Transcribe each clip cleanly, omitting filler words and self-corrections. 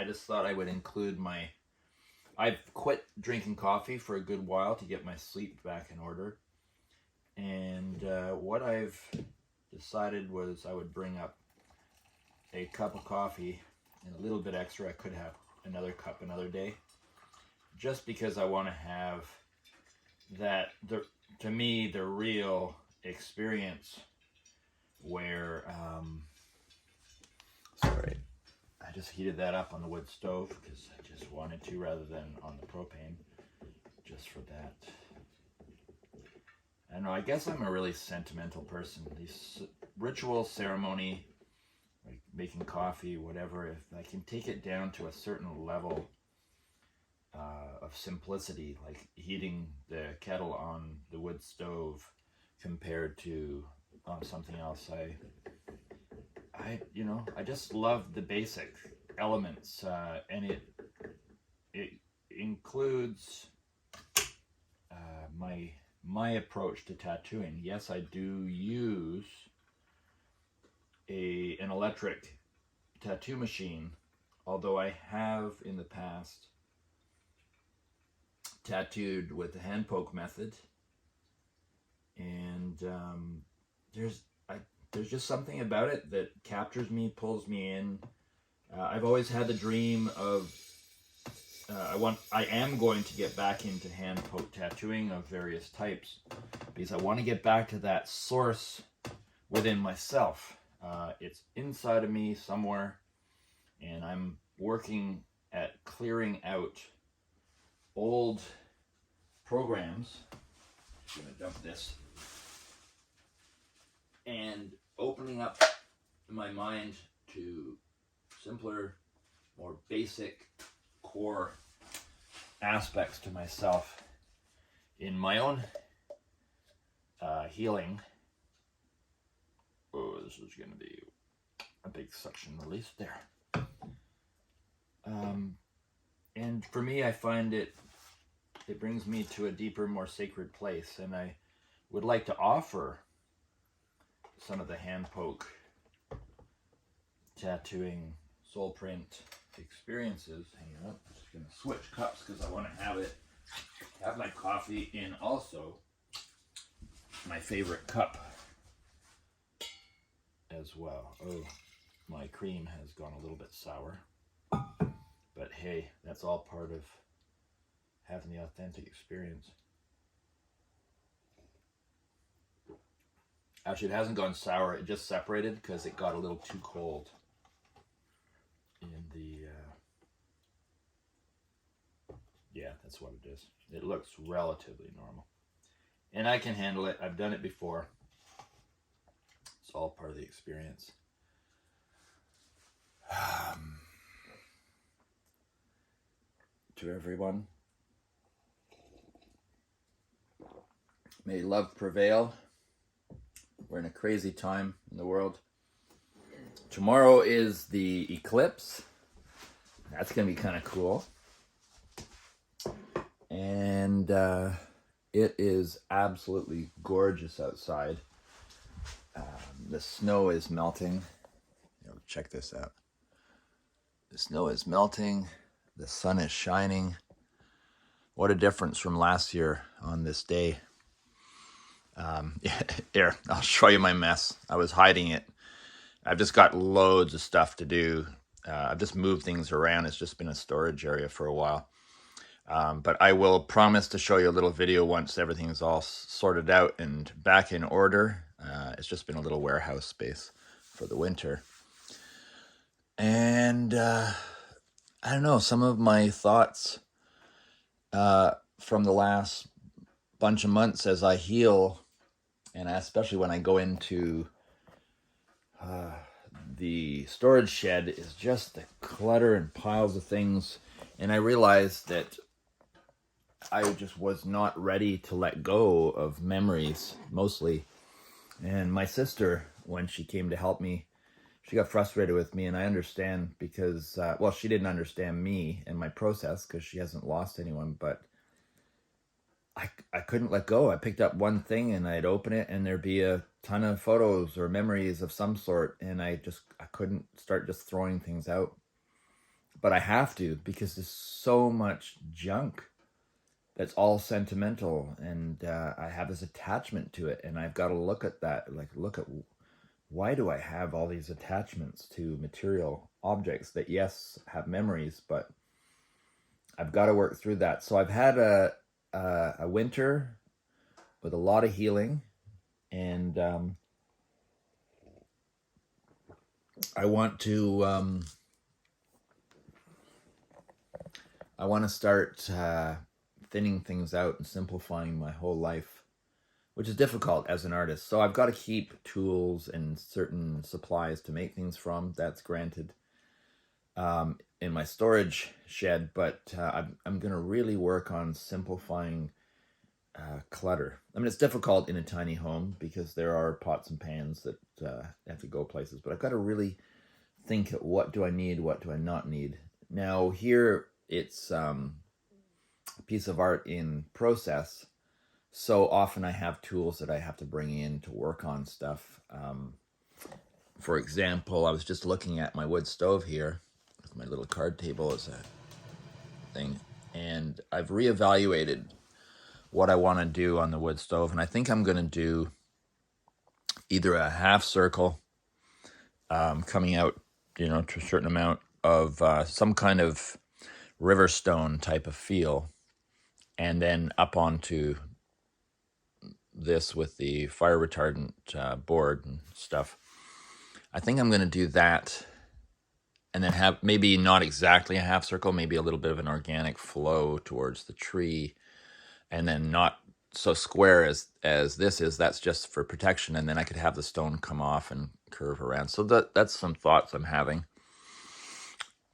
just thought I would include I've quit drinking coffee for a good while to get my sleep back in order. And what I've decided was I would bring up a cup of coffee and a little bit extra. I could have another cup another day, just because I want to have that, to me, the real experience where, sorry, I just heated that up on the wood stove because I just wanted to rather than on the propane, just for that. I don't know, I guess I'm a really sentimental person. These ritual ceremony, like making coffee, whatever, if I can take it down to a certain level of simplicity, like heating the kettle on the wood stove compared to something else, I just love the basic elements, and it includes my approach to tattooing. Yes, I do use an electric tattoo machine, although I have in the past tattooed with the hand poke method, and there's just something about it that captures me, pulls me in. I've always had the dream of I am going to get back into hand poke tattooing of various types, because I want to get back to that source within myself. It's inside of me somewhere, and I'm working at clearing out old programs. I'm going to dump this. And opening up my mind to simpler, more basic, core aspects to myself in my own healing. Oh, this is going to be a big suction release there. And for me, I find it brings me to a deeper, more sacred place, and I would like to offer some of the hand poke tattooing Soulprint experiences. Hang on, I'm just going to switch cups because I want to have my coffee in also my favorite cup as well. Oh, my cream has gone a little bit sour, but hey, that's all part of having the authentic experience. Actually, it hasn't gone sour, it just separated because it got a little too cold in the, yeah, that's what it is. It looks relatively normal. And I can handle it. I've done it before. It's all part of the experience. To everyone, may love prevail. We're in a crazy time in the world. Tomorrow is the eclipse. That's going to be kind of cool. And it is absolutely gorgeous outside. The snow is melting. Check this out. The snow is melting. The sun is shining. What a difference from last year on this day. Here, I'll show you my mess. I was hiding it. I've just got loads of stuff to do. I've just moved things around. It's just been a storage area for a while. But I will promise to show you a little video once everything's all sorted out and back in order. It's just been a little warehouse space for the winter. And I don't know, some of my thoughts from the last bunch of months as I heal, and especially when I go into the storage shed, is just the clutter and piles of things. And I realized that I just was not ready to let go of memories, mostly. And my sister, when she came to help me, she got frustrated with me, and I understand because, well, she didn't understand me and my process because she hasn't lost anyone, but I couldn't let go. I picked up one thing and I'd open it and there'd be a ton of photos or memories of some sort, and I couldn't start just throwing things out. but I have to, because there's so much junk that's all sentimental, and I have this attachment to it, and I've got to look at that, like look at why do I have all these attachments to material objects that, yes, have memories, but I've got to work through that. So I've had a winter with a lot of healing, and I want to start thinning things out and simplifying my whole life, which is difficult as an artist. So I've got to keep tools and certain supplies to make things from. That's granted in my storage shed, but I'm going to really work on simplifying clutter. I mean, it's difficult in a tiny home because there are pots and pans that have to go places, but I've got to really think, what do I need, what do I not need? Now here it's a piece of art in process, so often I have tools that I have to bring in to work on stuff. For example, I was just looking at my wood stove here with my little card table as a thing, and I've reevaluated what I want to do on the wood stove, and I think I'm going to do either a half circle coming out, to a certain amount of some kind of river stone type of feel, and then up onto this with the fire retardant board and stuff. I think I'm going to do that, and then have maybe not exactly a half circle, maybe a little bit of an organic flow towards the tree, and then not so square as this is. That's just for protection, and then I could have the stone come off and curve around. So that's some thoughts I'm having.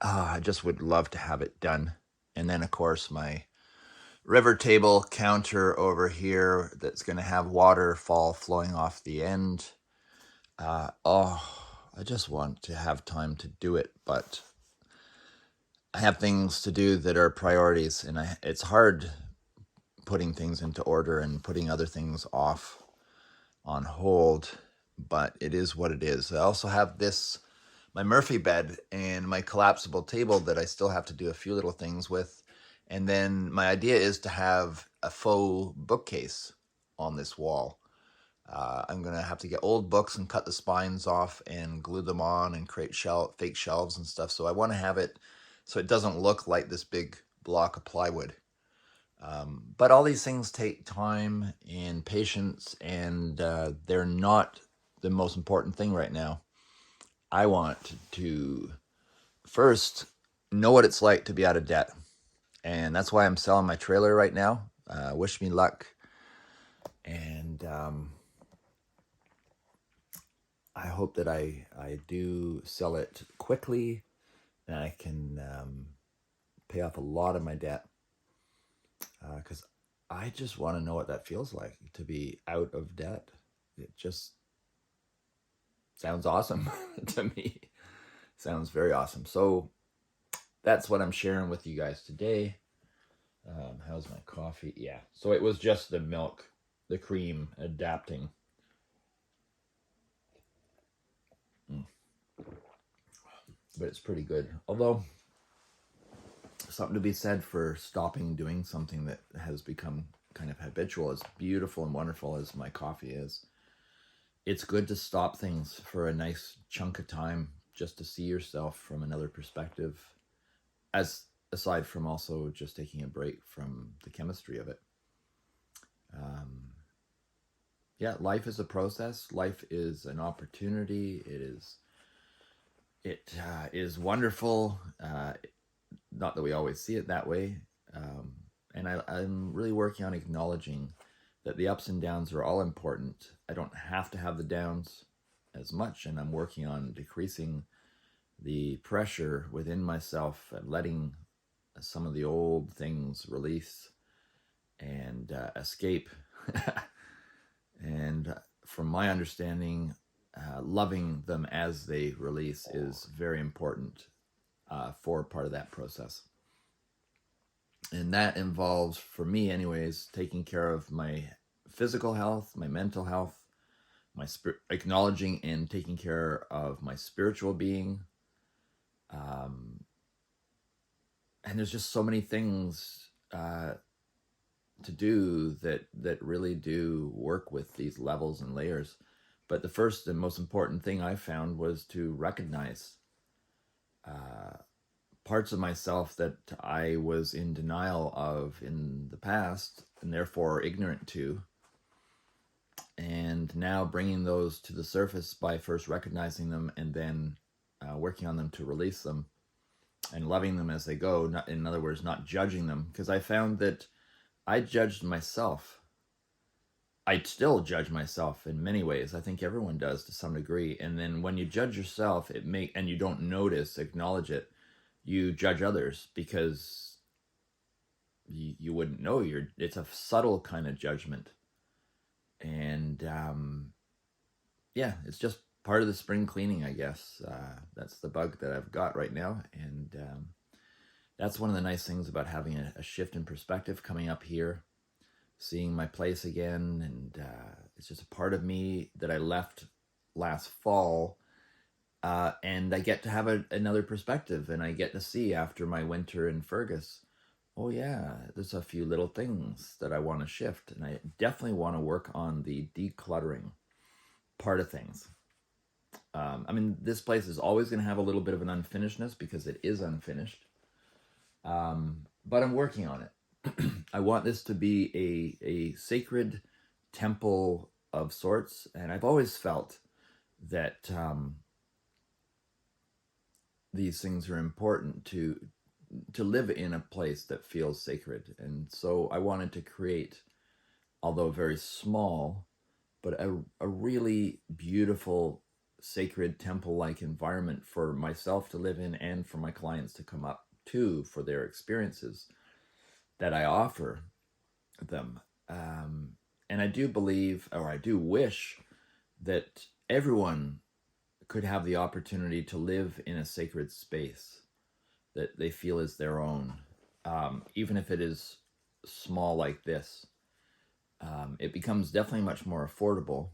I just would love to have it done. And then, of course, my river table counter over here that's going to have waterfall flowing off the end. I just want to have time to do it, but I have things to do that are priorities, and it's hard putting things into order and putting other things off on hold, but it is what it is. I also have my Murphy bed and my collapsible table that I still have to do a few little things with. And then my idea is to have a faux bookcase on this wall. I'm going to have to get old books and cut the spines off and glue them on and create fake shelves and stuff. So I want to have it so it doesn't look like this big block of plywood. But all these things take time and patience, and they're not the most important thing right now. I want to first know what it's like to be out of debt. And that's why I'm selling my trailer right now. Wish me luck. And I hope that I do sell it quickly, and I can pay off a lot of my debt. Because I just want to know what that feels like to be out of debt. It just sounds awesome to me. Sounds very awesome. So that's what I'm sharing with you guys today. How's my coffee? Yeah. So it was just the milk, the cream adapting. But it's pretty good. Although, something to be said for stopping doing something that has become kind of habitual, as beautiful and wonderful as my coffee is. It's good to stop things for a nice chunk of time, just to see yourself from another perspective, aside from also just taking a break from the chemistry of it. Yeah, life is a process. Life is an opportunity. It is wonderful. Not that we always see it that way. And I'm really working on acknowledging that the ups and downs are all important. I don't have to have the downs as much, and I'm working on decreasing the pressure within myself and letting some of the old things release and escape. And from my understanding, loving them as they release is very important for part of that process. And that involves, for me anyways, taking care of my physical health, my mental health, acknowledging and taking care of my spiritual being, and there's just so many things to do that really do work with these levels and layers. But the first and most important thing I found was to recognize parts of myself that I was in denial of in the past and therefore ignorant to. And now bringing those to the surface by first recognizing them and then working on them to release them and loving them as they go. Not, in other words, not judging them, because I found that I judged myself. I still judge myself in many ways. I think everyone does to some degree. And then when you judge yourself, and you don't notice, acknowledge it, you judge others because you wouldn't know. It's a subtle kind of judgment. And yeah, it's just part of the spring cleaning, I guess. That's the bug that I've got right now. And that's one of the nice things about having a shift in perspective coming up here, seeing my place again. And it's just a part of me that I left last fall. And I get to have another perspective, and I get to see after my winter in Fergus, oh yeah, there's a few little things that I want to shift. And I definitely want to work on the decluttering part of things. I mean, this place is always going to have a little bit of an unfinishedness because it is unfinished. But I'm working on it. I want this to be a sacred temple of sorts. And I've always felt that these things are important to live in a place that feels sacred. And so I wanted to create, although very small, but a really beautiful, sacred temple-like environment for myself to live in and for my clients to come up to for their experiences that I offer them. And I do believe, or I do wish, that everyone could have the opportunity to live in a sacred space that they feel is their own, even if it is small like this. It becomes definitely much more affordable.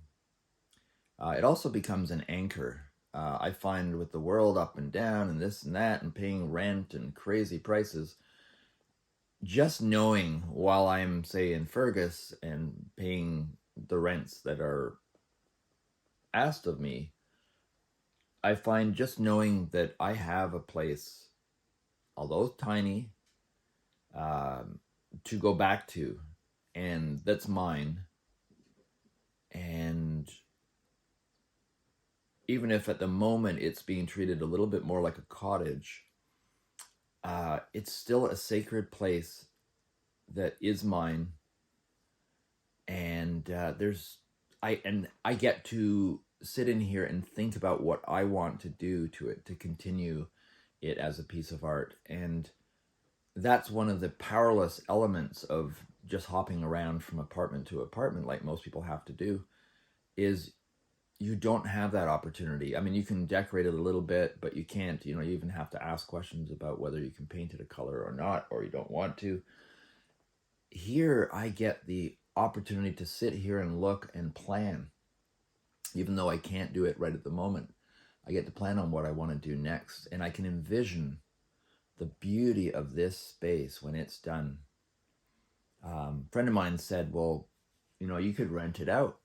It also becomes an anchor. I find with the world up and down and this and that and paying rent and crazy prices, just knowing while I'm, say, in Fergus and paying the rents that are asked of me, I find just knowing that I have a place, although tiny, to go back to, and that's mine. And even if at the moment it's being treated a little bit more like a cottage, it's still a sacred place that is mine. And I get to sit in here and think about what I want to do to it to continue it as a piece of art. And that's one of the powerless elements of just hopping around from apartment to apartment like most people have to do, is you don't have that opportunity. I mean, you can decorate it a little bit, but you can't, you even have to ask questions about whether you can paint it a color or not, or you don't want to. Here, I get the opportunity to sit here and look and plan, even though I can't do it right at the moment. I get to plan on what I want to do next, and I can envision the beauty of this space when it's done. A friend of mine said, well, you could rent it out,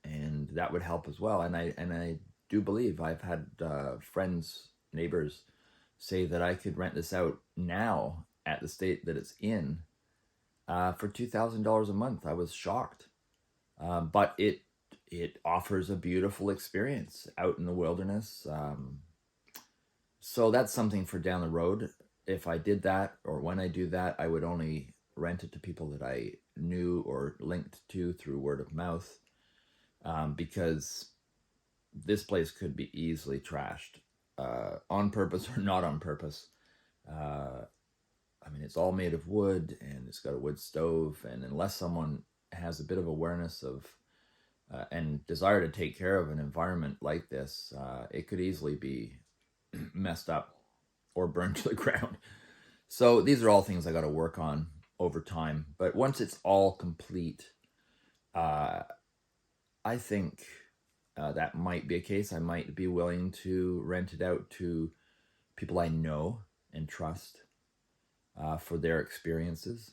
and that would help as well. And I do believe I've had friends, neighbors say that I could rent this out now at the state that it's in for $2,000 a month. I was shocked. But it offers a beautiful experience out in the wilderness. So that's something for down the road. If I did that, or when I do that, I would only rent it to people that I knew or linked to through word of mouth, because this place could be easily trashed, on purpose or not on purpose. I mean, it's all made of wood, and it's got a wood stove, and unless someone has a bit of awareness of and desire to take care of an environment like this, it could easily be messed up or burned to the ground. So these are all things I got to work on over time. But once it's all complete, I think that might be a case. I might be willing to rent it out to people I know and trust. for their experiences.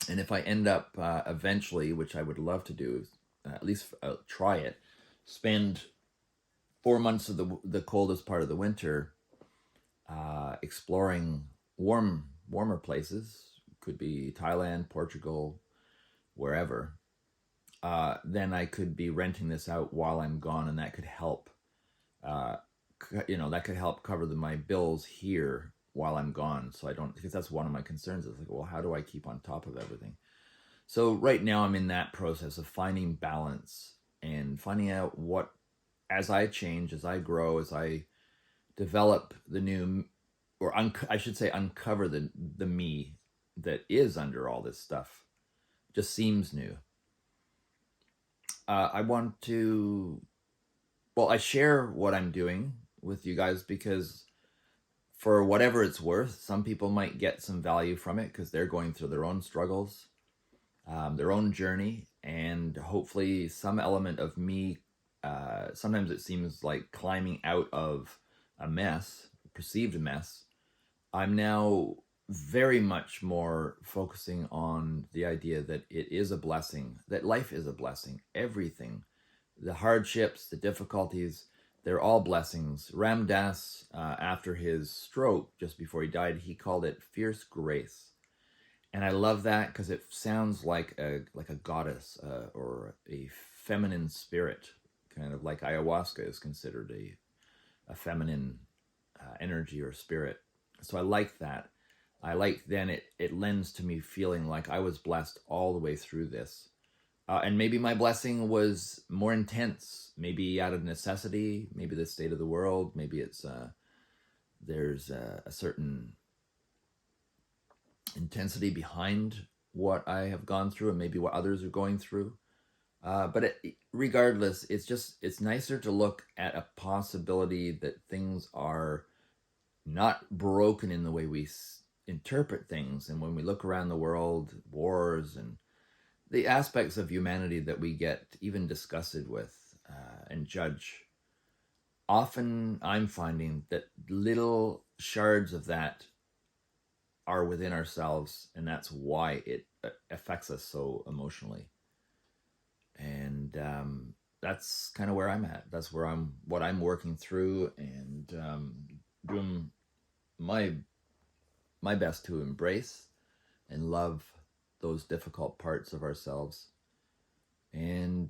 And if I end up eventually, which I would love to do, at least try it, spend 4 months of the coldest part of the winter exploring warmer places, could be Thailand, Portugal, wherever, then I could be renting this out while I'm gone, and that could help. That could help cover my bills here while I'm gone. So I don't, because that's one of my concerns. Is like, well, how do I keep on top of everything? So right now I'm in that process of finding balance and finding out what, as I change, as I grow, as I develop the new, or I should say, uncover the me that is under all this stuff, just seems new. I want to, well, I share what I'm doing with you guys because for whatever it's worth, some people might get some value from it because they're going through their own struggles, their own journey, and hopefully some element of me. Sometimes it seems like climbing out of a mess, perceived mess. I'm now very much more focusing on the idea that it is a blessing, that life is a blessing. Everything, the hardships, the difficulties, they're all blessings. Ram Dass, after his stroke, just before he died, he called it fierce grace. And I love that because it sounds like a goddess or a feminine spirit, kind of like ayahuasca is considered a feminine energy or spirit. So I like that. I like then it lends to me feeling like I was blessed all the way through this. And maybe my blessing was more intense, maybe out of necessity, maybe the state of the world, maybe it's there's a certain intensity behind what I have gone through and maybe what others are going through. But regardless, it's nicer to look at a possibility that things are not broken in the way we interpret things. And when we look around the world, wars and the aspects of humanity that we get even disgusted with and judge, often I'm finding that little shards of that are within ourselves, and that's why it affects us so emotionally. And that's kind of where I'm at. That's what I'm working through, and doing my best to embrace and love those difficult parts of ourselves. And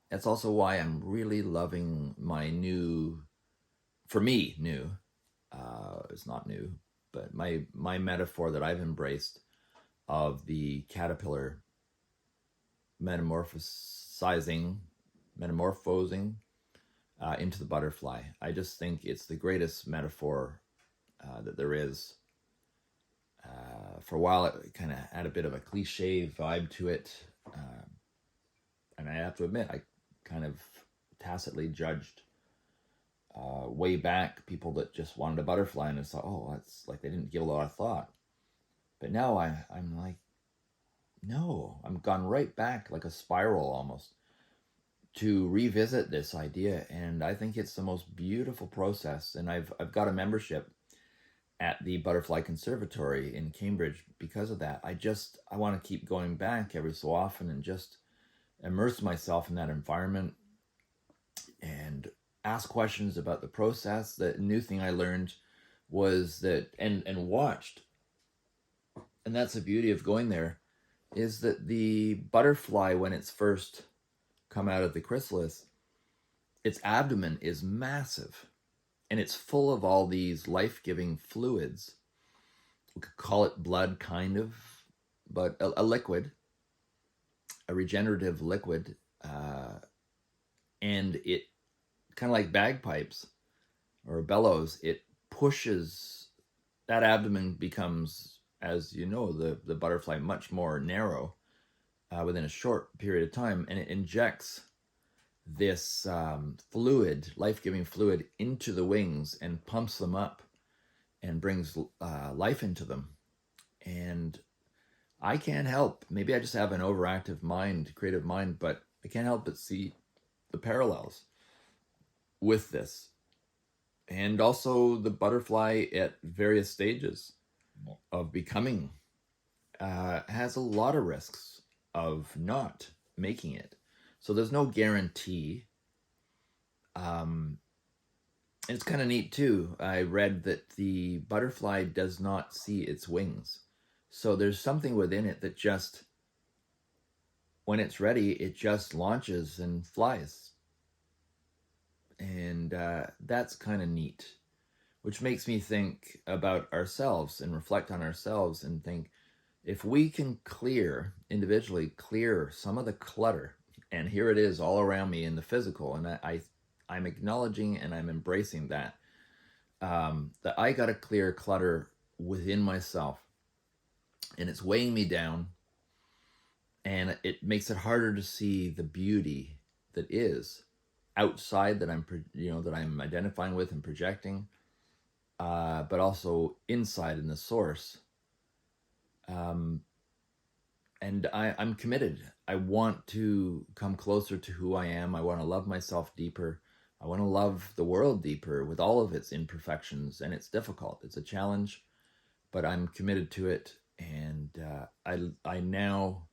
that's also why I'm really loving my new, for me, new, it's not new, but my metaphor that I've embraced of the caterpillar metamorphosing into the butterfly. I just think it's the greatest metaphor that there is. For a while, it kind of had a bit of a cliche vibe to it. And I have to admit, I kind of tacitly judged way back people that just wanted a butterfly and I thought, oh, that's like they didn't give a lot of thought. But now I'm like, no, I'm gone right back like a spiral almost to revisit this idea. And I think it's the most beautiful process. And I've got a membership at the Butterfly Conservatory in Cambridge because of that. I want to keep going back every so often and just immerse myself in that environment and ask questions about the process. The new thing I learned was that, and watched, and that's the beauty of going there, is that the butterfly, when it's first come out of the chrysalis, its abdomen is massive and it's full of all these life-giving fluids. We could call it blood, kind of, but a liquid, a regenerative liquid, and it kind of like bagpipes or bellows, it pushes, that abdomen becomes, as you know, the butterfly much more narrow within a short period of time, and it injects this fluid, life-giving fluid, into the wings and pumps them up and brings life into them. And I can't help, maybe I just have an overactive mind, creative mind, but I can't help but see the parallels with this. And also the butterfly at various stages. of becoming has a lot of risks of not making it. So there's no guarantee. It's kind of neat too. I read that the butterfly does not see its wings. So there's something within it that just, when it's ready, it just launches and flies. And that's kind of neat, which makes me think about ourselves and reflect on ourselves and think, if we can individually clear some of the clutter, and here it is all around me in the physical, and I'm acknowledging and I'm embracing that, that I got to clear clutter within myself, and it's weighing me down, and it makes it harder to see the beauty that is outside, that I'm identifying with and projecting, but also inside in the source. And I'm committed. I want to come closer to who I am. I want to love myself deeper. I want to love the world deeper with all of its imperfections. And it's difficult. It's a challenge, but I'm committed to it. And I now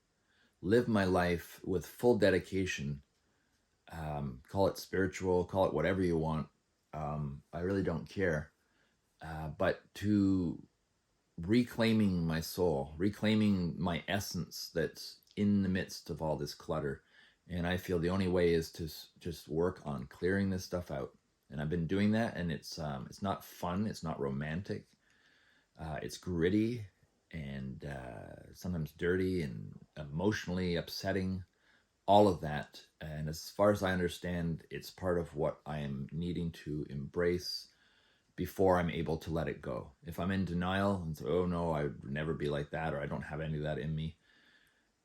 live my life with full dedication. Call it spiritual, call it whatever you want. I really don't care. But to reclaiming my soul, reclaiming my essence that's in the midst of all this clutter. And I feel the only way is to just work on clearing this stuff out. And I've been doing that, and it's not fun, it's not romantic. It's gritty and sometimes dirty and emotionally upsetting, all of that. And as far as I understand, it's part of what I am needing to embrace before I'm able to let it go. If I'm in denial and say, oh no, I would never be like that, or I don't have any of that in me,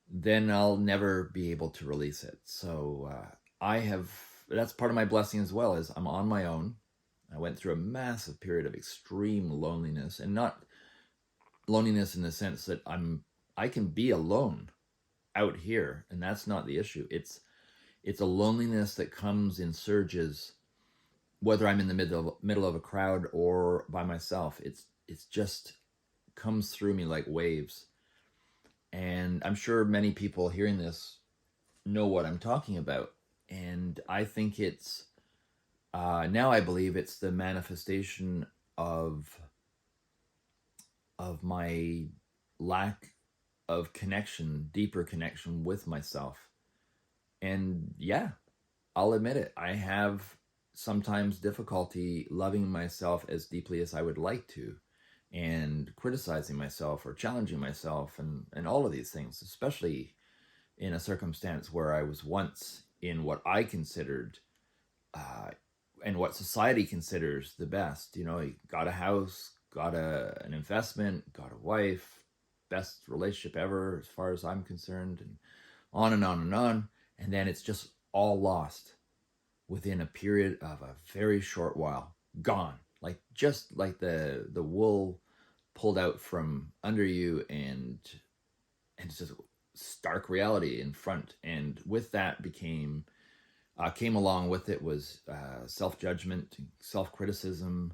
then I'll never be able to release it. So that's part of my blessing as well, is I'm on my own. I went through a massive period of extreme loneliness, and not loneliness in the sense that I can be alone out here, and that's not the issue. It's a loneliness that comes in surges, whether I'm in the middle of a crowd or by myself. It's just comes through me like waves. And I'm sure many people hearing this know what I'm talking about. And I think it's, now I believe it's the manifestation of my lack of connection, deeper connection with myself. And yeah, I'll admit it. I have sometimes difficulty loving myself as deeply as I would like to, and criticizing myself or challenging myself, and all of these things, especially in a circumstance where I was once in what I considered and what society considers the best. You got a house, got an investment, got a wife, best relationship ever as far as I'm concerned, and on and on and on. And then it's just all lost within a period of a very short while. Gone. Just like the wool pulled out from under you, and it's just stark reality in front. And with that came along with it was self-judgment, self-criticism.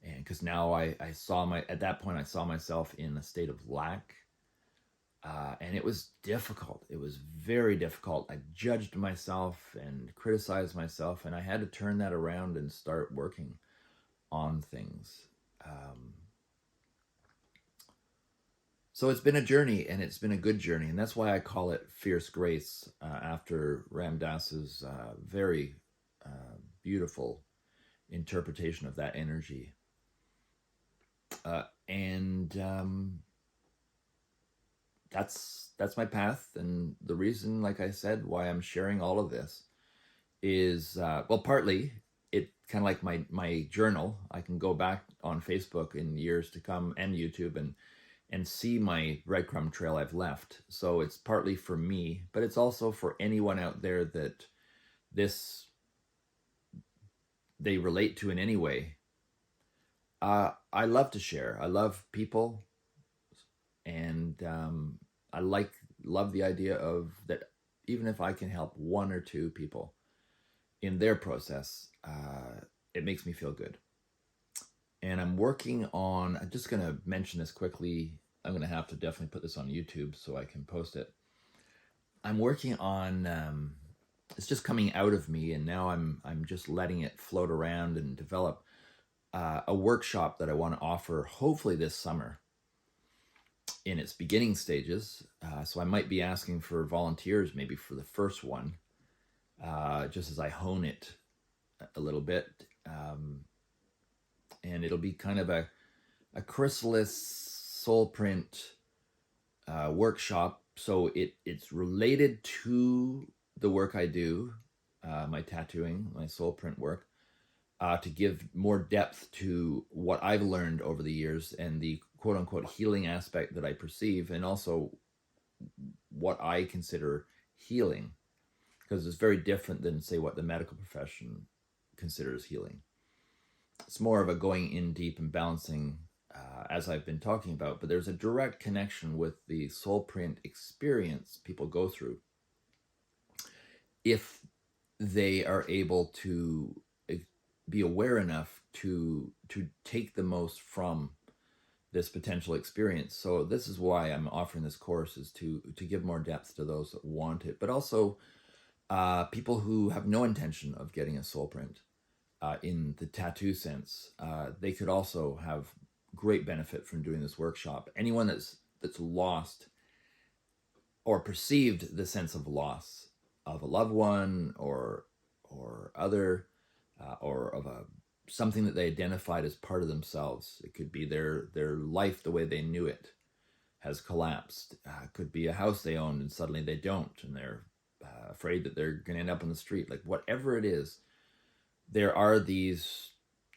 And because now at that point I saw myself in a state of lack. And it was difficult. It was very difficult. I judged myself and criticized myself, and I had to turn that around and start working on things. So it's been a journey, and it's been a good journey, and that's why I call it Fierce Grace, after Ram Dass's very beautiful interpretation of that energy. That's my path, and the reason, like I said, why I'm sharing all of this is, partly it kind of like my journal. I can go back on Facebook in years to come, and YouTube, and see my breadcrumb trail I've left. So it's partly for me, but it's also for anyone out there that they relate to in any way. I love to share. I love people, and I love the idea of that. Even if I can help one or two people in their process, it makes me feel good. And I'm working on, I'm just going to mention this quickly. I'm going to have to definitely put this on YouTube so I can post it. I'm working on, it's just coming out of me, and now I'm just letting it float around and develop a workshop that I want to offer hopefully this summer in its beginning stages. So I might be asking for volunteers maybe for the first one, just as I hone it a little bit. And it'll be kind of a chrysalis Soulprint workshop. So it's related to the work I do, my tattooing, my Soulprint work, to give more depth to what I've learned over the years and the quote unquote healing aspect that I perceive, and also what I consider healing, because it's very different than, say, what the medical profession considers healing. It's more of a going in deep and balancing, as I've been talking about, but there's a direct connection with the Soulprint experience people go through if they are able to be aware enough to take the most from this potential experience. So this is why I'm offering this course, is to give more depth to those that want it, but also people who have no intention of getting a Soulprint. In the tattoo sense, they could also have great benefit from doing this workshop. Anyone that's lost or perceived the sense of loss of a loved one or other, or of something that they identified as part of themselves. It could be their life, the way they knew it, has collapsed. It could be a house they owned and suddenly they don't, and they're afraid that they're going to end up on the street. Like, whatever it is, there are these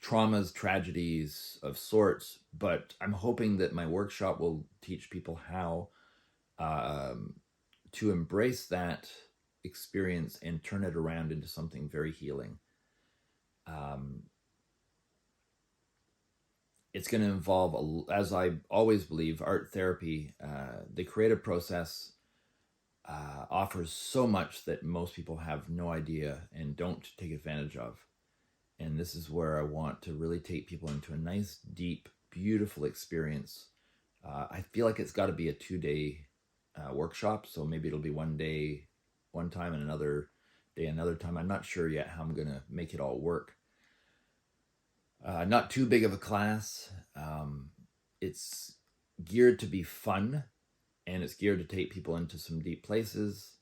traumas, tragedies of sorts, but I'm hoping that my workshop will teach people how to embrace that experience and turn it around into something very healing. It's going to involve, as I always believe, art therapy. The creative process offers so much that most people have no idea and don't take advantage of. And this is where I want to really take people into a nice, deep, beautiful experience. I feel like it's got to be a 2-day workshop. So maybe it'll be one day, one time, and another day, another time. I'm not sure yet how I'm going to make it all work. Not too big of a class. It's geared to be fun, and it's geared to take people into some deep places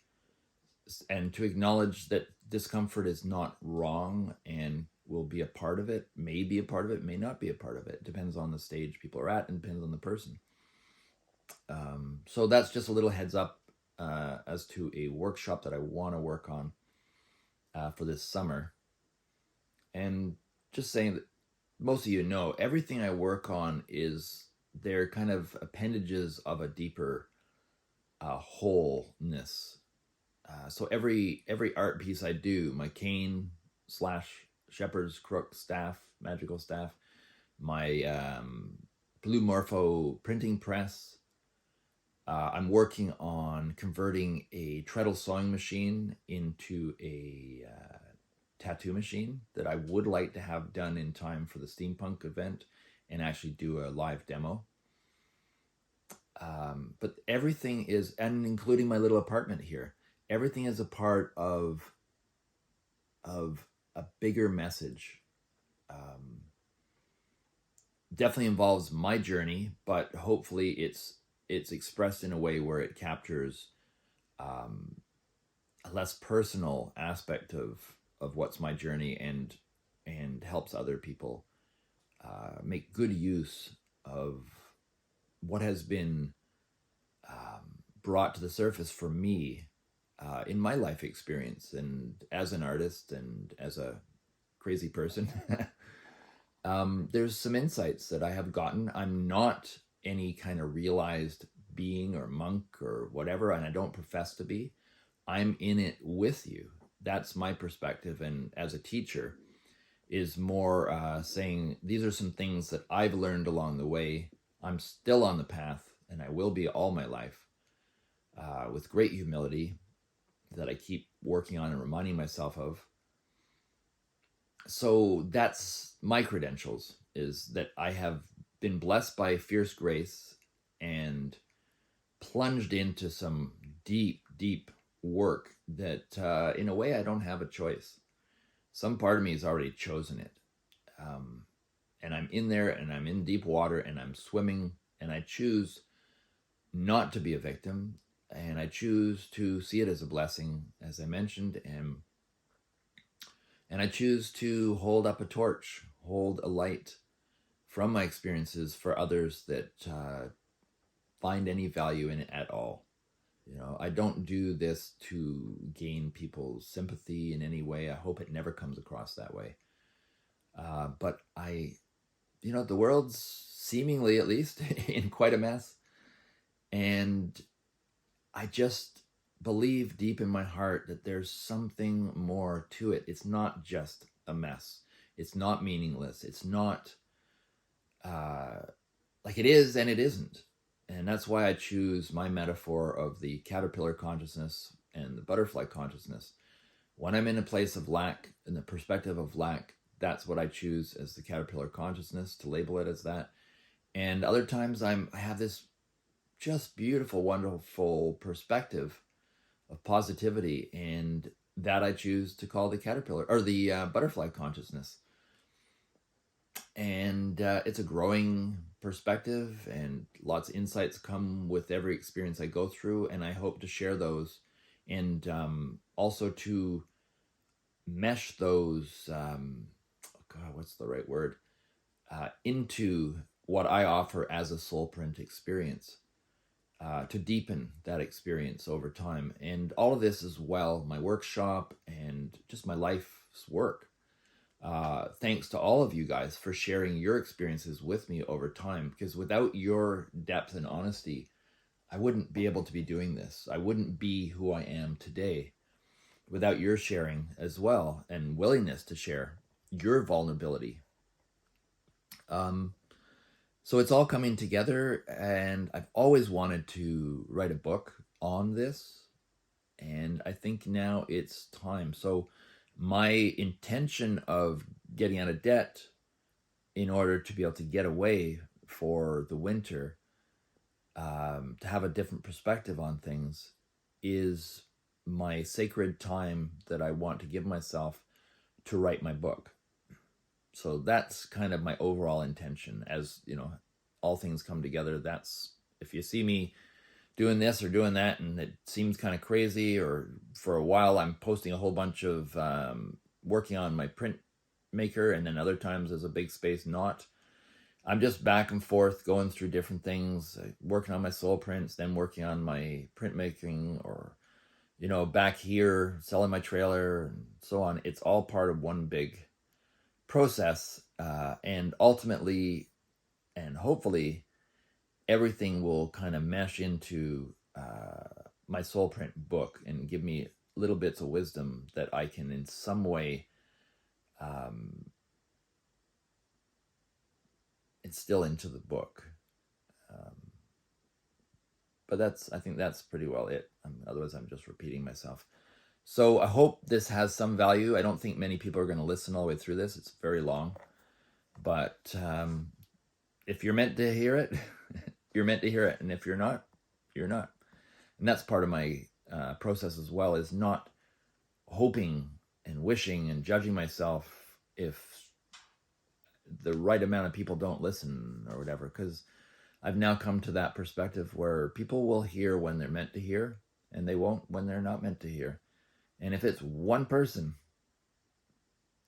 and to acknowledge that discomfort is not wrong and will be a part of it, may be a part of it, may not be a part of it. It depends on the stage people are at and depends on the person. So that's just a little heads up as to a workshop that I want to work on for this summer. And just saying that most of you know, everything I work on they're kind of appendages of a deeper wholeness. So every art piece I do, my cane / shepherd's crook staff, magical staff, my Blue Morpho printing press. I'm working on converting a treadle sewing machine into a tattoo machine that I would like to have done in time for the steampunk event and actually do a live demo. But everything is, and including my little apartment here, everything is a part of a bigger message. Definitely involves my journey, but hopefully it's expressed in a way where it captures a less personal aspect of what's my journey, and helps other people make good use of what has been brought to the surface for me in my life experience, and as an artist and as a crazy person. There's some insights that I have gotten. I'm not any kind of realized being or monk or whatever, and I don't profess to be. I'm in it with you. That's my perspective, and as a teacher is more saying these are some things that I've learned along the way. I'm still on the path, and I will be all my life, with great humility that I keep working on and reminding myself of. So that's my credentials. is that I have been blessed by fierce grace and plunged into some deep, deep work that in a way I don't have a choice. Some part of me has already chosen it. And I'm in there and I'm in deep water and I'm swimming and I choose not to be a victim and I choose to see it as a blessing, as I mentioned, and I choose to hold up a torch, hold a light from my experiences for others that find any value in it at all. You know, I don't do this to gain people's sympathy in any way. I hope it never comes across that way. But the world's seemingly, at least, in quite a mess. And I just believe deep in my heart that there's something more to it. It's not just a mess. It's not meaningless. It's not like it is and it isn't. And that's why I choose my metaphor of the caterpillar consciousness and the butterfly consciousness. When I'm in a place of lack, in the perspective of lack, that's what I choose as the caterpillar consciousness, to label it as that. And other times I have this just beautiful, wonderful perspective of positivity, and that I choose to call the caterpillar or the butterfly consciousness. And it's a growing perspective, and lots of insights come with every experience I go through, and I hope to share those, and also to mesh those what's the right word, into what I offer as a Soulprint experience, to deepen that experience over time. And all of this as well, my workshop and just my life's work. Thanks to all of you guys for sharing your experiences with me over time, because without your depth and honesty, I wouldn't be able to be doing this. I wouldn't be who I am today without your sharing as well, and willingness to share your vulnerability. So it's all coming together, and I've always wanted to write a book on this, and I think now it's time. So my intention of getting out of debt in order to be able to get away for the winter, to have a different perspective on things, is my sacred time that I want to give myself to write my book. So that's kind of my overall intention. As you know, all things come together. That's, if you see me doing this or doing that and it seems kind of crazy, or for a while I'm posting a whole bunch of working on my print maker, and then other times there's a big space not. I'm just back and forth going through different things, working on my Soulprints, then working on my printmaking, or back here selling my trailer and so on. It's all part of one big process, and ultimately and hopefully everything will kind of mesh into my Soulprint book and give me little bits of wisdom that I can in some way instill into the book. But I think that's pretty well it. Otherwise I'm just repeating myself. So I hope this has some value. I don't think many people are going to listen all the way through this. It's very long. But if you're meant to hear it, you're meant to hear it. And if you're not, you're not. And that's part of my process as well, is not hoping and wishing and judging myself if the right amount of people don't listen or whatever. Because I've now come to that perspective where people will hear when they're meant to hear, and they won't when they're not meant to hear. And if it's one person,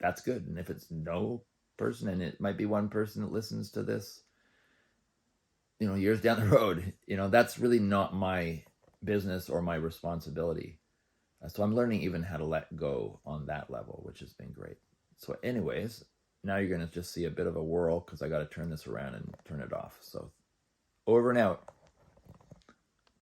that's good. And if it's no person, and it might be one person that listens to this, years down the road, that's really not my business or my responsibility. So I'm learning even how to let go on that level, which has been great. So anyways, now you're going to just see a bit of a whirl because I got to turn this around and turn it off. So over and out.